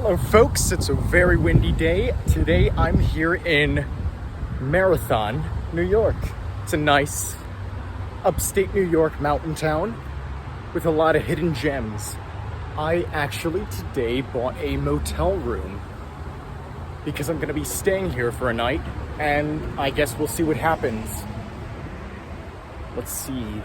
Hello folks, it's a very windy day. Today I'm here in Marathon, New York. It's a nice upstate New York mountain town with a lot of hidden gems. I actually today bought a motel room because I'm gonna be staying here for a night, and I guess we'll see what happens. Let's see.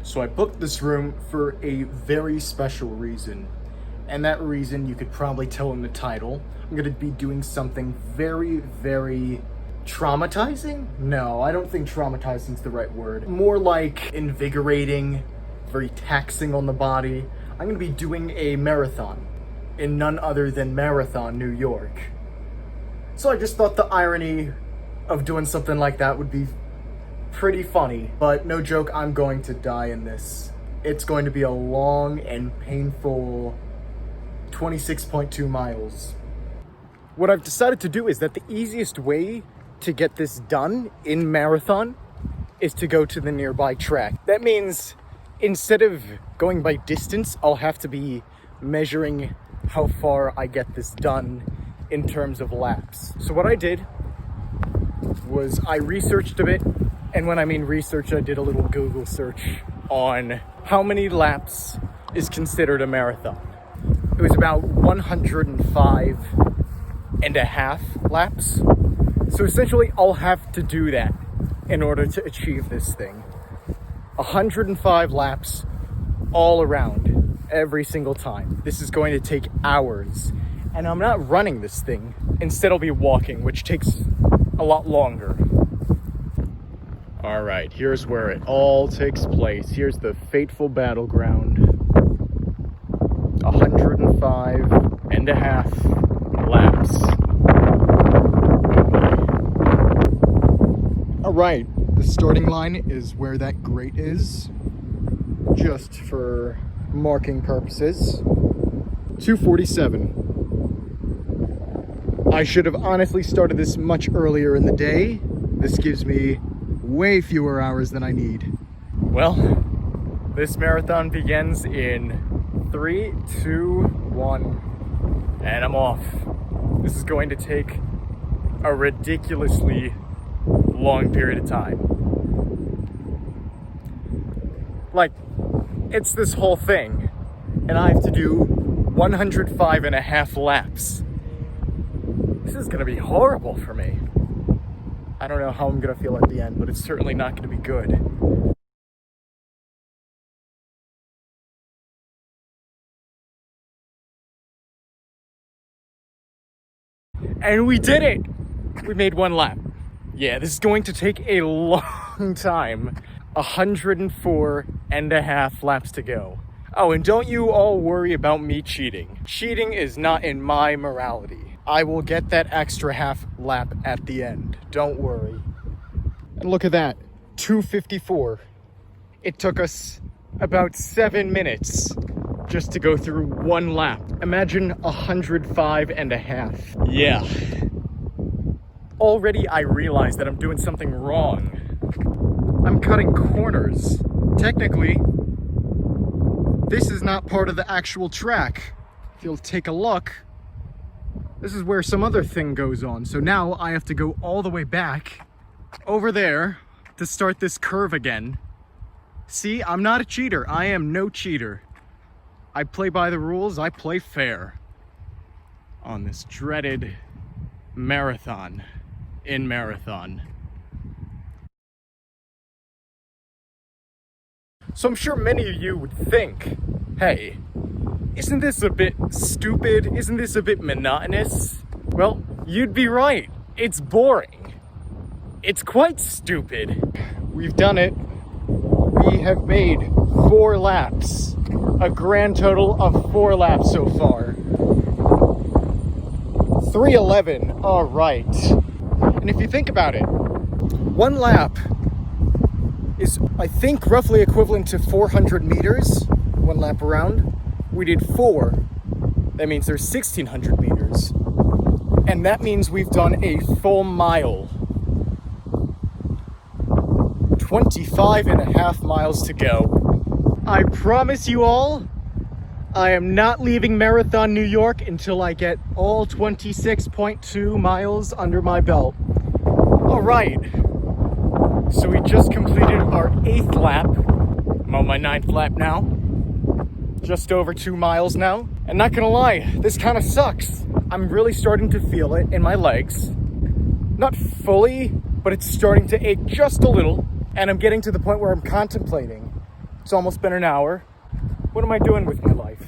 So I booked this room for a very special reason. And that reason, you could probably tell in the title, I'm gonna be doing something very, very traumatizing? No, I don't think traumatizing is the right word. More like invigorating, very taxing on the body. I'm gonna be doing a marathon in none other than Marathon, New York. So I just thought the irony of doing something like that would be pretty funny, but no joke, I'm going to die in this. It's going to be a long and painful 26.2 miles. What I've decided to do is that the easiest way to get this done in Marathon is to go to the nearby track. That means instead of going by distance, I'll have to be measuring how far I get this done in terms of laps. So what I did was I researched a bit. And when I mean research, I did a little Google search on how many laps is considered a marathon. It was about 105 and a half laps. So essentially, I'll have to do that in order to achieve this thing. 105 laps all around every single time. This is going to take hours. And I'm not running this thing. Instead, I'll be walking, which takes a lot longer. All right, here's where it all takes place. Here's the fateful battleground. 105 and a half laps. All right, the starting line is where that grate is, just for marking purposes. 2:47. I should have honestly started this much earlier in the day. This gives me way fewer hours than I need. Well, this marathon begins in 3, 2, 1, and I'm off. This is going to take a ridiculously long period of time. Like, it's this whole thing, and I have to do 105 and a half laps. This is gonna be horrible for me. I don't know how I'm gonna feel at the end, but it's certainly not gonna be good. And we did it! We made one lap. Yeah, this is going to take a long time. 104 and a half laps to go. Oh, and don't you all worry about me cheating. Cheating is not in my morality. I will get that extra half lap at the end. Don't worry. And look at that, 2:54. It took us about 7 minutes just to go through one lap. Imagine 105 and a half. Yeah. Already I realize that I'm doing something wrong. I'm cutting corners. Technically, this is not part of the actual track. If you'll take a look, this is where some other thing goes on. So now I have to go all the way back over there to start this curve again. See, I'm not a cheater. I am no cheater. I play by the rules. I play fair on this dreaded marathon in Marathon. So I'm sure many of you would think, hey, isn't this a bit stupid? Isn't this a bit monotonous? Well, you'd be right. It's boring. It's quite stupid. We've done it. We have made 4 laps. a grand total of 4 laps so far. 3:11, all right. And if you think about it, 1 lap is, I think, roughly equivalent to 400 meters, 1 lap around. We did 4. That means there's 1,600 meters. And that means we've done a full mile. 25.5 miles to go. I promise you all, I am not leaving Marathon New York until I get all 26.2 miles under my belt. All right, so we just completed our 8th lap. I'm on my 9th lap now. Just over 2 miles now. And not gonna lie, this kind of sucks. I'm really starting to feel it in my legs. Not fully, but it's starting to ache just a little. And I'm getting to the point where I'm contemplating. It's almost been an hour. What am I doing with my life?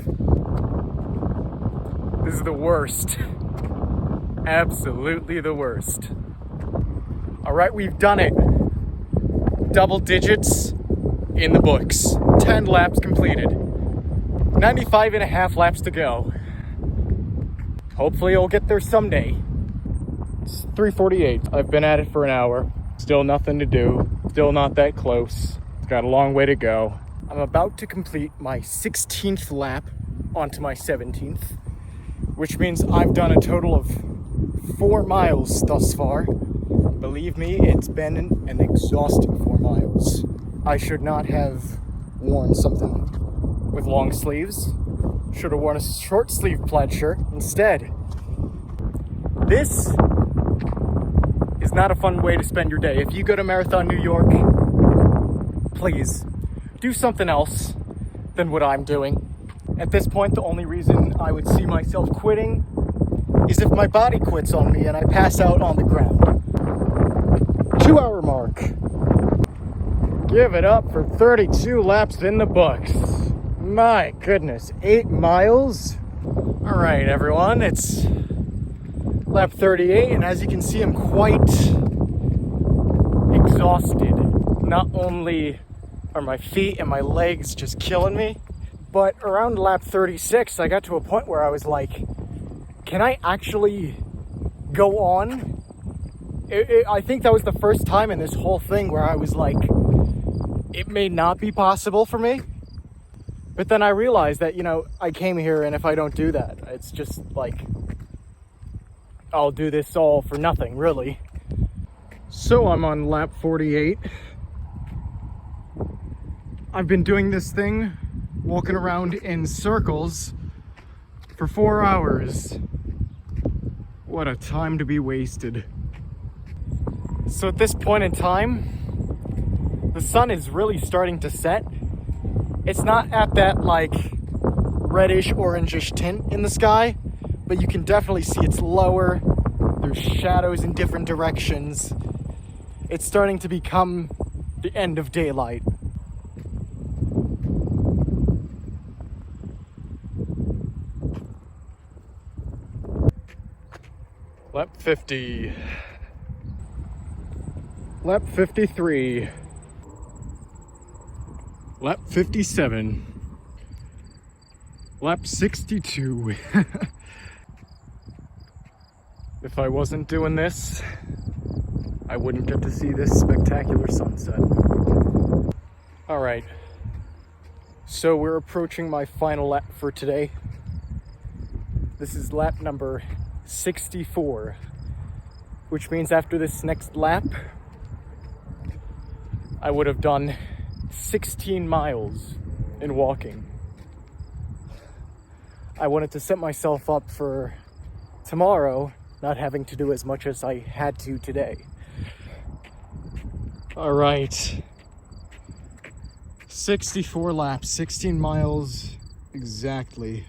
This is the worst. Absolutely the worst. All right, we've done it. Double digits in the books. 10 laps completed. 95.5 laps to go. Hopefully I'll get there someday. It's 3:48. I've been at it for an hour. Still nothing to do. Still not that close. It's got a long way to go. I'm about to complete my 16th lap onto my 17th, which means I've done a total of 4 miles thus far. Believe me, it's been an exhausting 4 miles. I should not have worn something with long sleeves. Should have worn a short sleeve plaid shirt instead. This is not a fun way to spend your day. If you go to Marathon New York, please do something else than what I'm doing. At this point, the only reason I would see myself quitting is if my body quits on me and I pass out on the ground. 2-hour mark. Give it up for 32 laps in the books. My goodness, 8 miles? All right, everyone, it's lap 38, and as you can see, I'm quite exhausted. Not only are my feet and my legs just killing me, but around lap 36, I got to a point where I was like, can I actually go on? I think that was the first time in this whole thing where I was like, it may not be possible for me. But then I realized that, I came here, and if I don't do that, it's just like, I'll do this all for nothing, really. So I'm on lap 48. I've been doing this thing, walking around in circles for 4 hours. What a time to be wasted. So at this point in time, the sun is really starting to set. It's not at that like reddish orangish tint in the sky, but you can definitely see it's lower. There's shadows in different directions. It's starting to become the end of daylight. Lap 50. Lap 53. Lap 57. Lap 62. If I wasn't doing this, I wouldn't get to see this spectacular sunset. All right, so we're approaching my final lap for today. This is lap number 64, which means after this next lap, I would have done 16 miles in walking. I wanted to set myself up for tomorrow, not having to do as much as I had to today. All right, 64 laps, 16 miles exactly.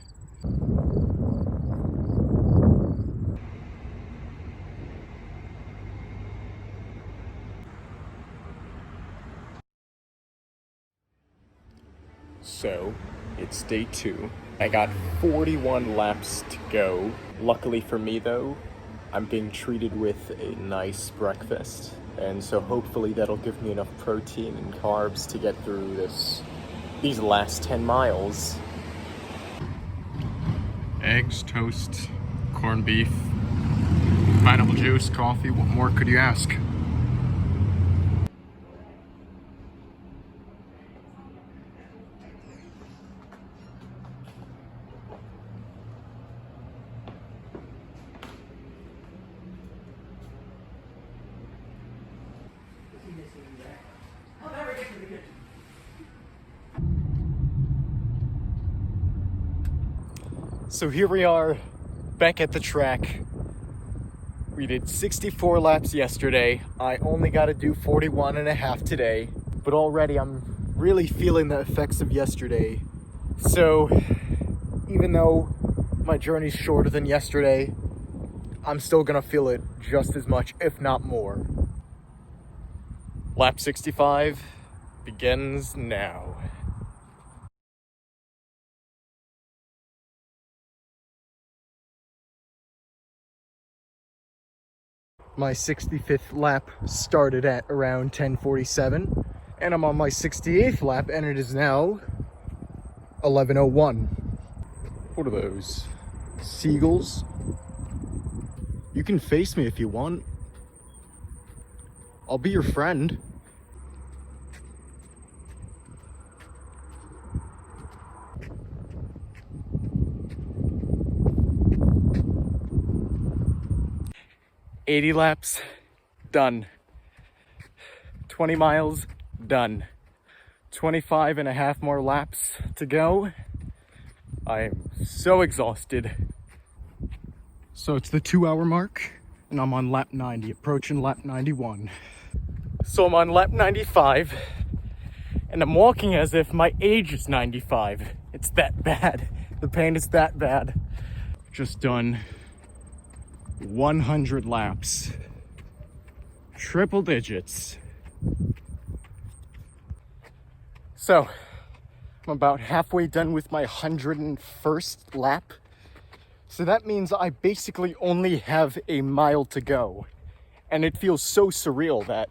So, it's day 2. I got 41 laps to go. Luckily for me though, I'm being treated with a nice breakfast. And so hopefully that'll give me enough protein and carbs to get through these last 10 miles. Eggs, toast, corned beef, pineapple juice, coffee. What more could you ask? So here we are back at the track. We did 64 laps yesterday. I only got to do 41 and a half today, but already I'm really feeling the effects of yesterday. So even though my journey's shorter than yesterday, I'm still gonna feel it just as much, if not more. Lap 65 begins now. My 65th lap started at around 10:47, and I'm on my 68th lap, and it is now 11:01. What are those? Seagulls? You can face me if you want. I'll be your friend. "80 laps, done. 20 miles, done. 25 and a half more laps to go. I am so exhausted." So it's the 2-hour mark, and I'm on lap 90, approaching lap 91. So I'm on lap 95, and I'm walking as if my age is 95. It's that bad. The pain is that bad. Just done 100 laps. Triple digits. So, I'm about halfway done with my 101st lap. So that means I basically only have a mile to go. And it feels so surreal that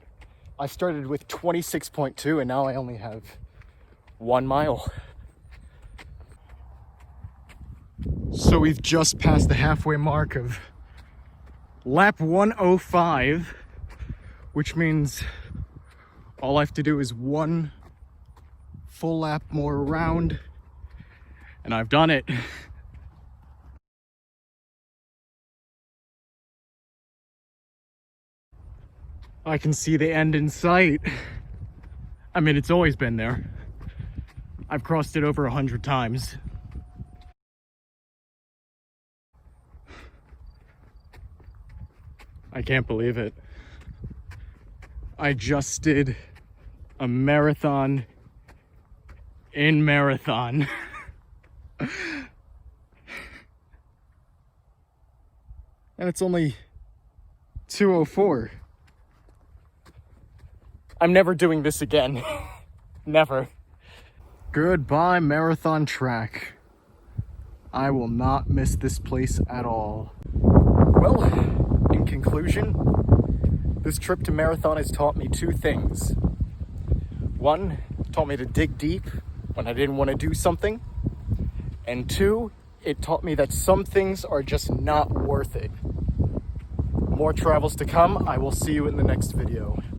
I started with 26.2 and now I only have 1 mile. So we've just passed the halfway mark of lap 105, which means all I have to do is 1 full lap more around, and I've done it. I can see the end in sight. I mean, it's always been there. I've crossed it over 100 times. I can't believe it. I just did a marathon in marathon. And it's only 2:04. I'm never doing this again. Never. Goodbye, marathon track. I will not miss this place at all. Well, in conclusion, this trip to marathon has taught me 2 things. 1, it taught me to dig deep when I didn't want to do something. And 2, it taught me that some things are just not worth it. More travels to come. I will see you in the next video.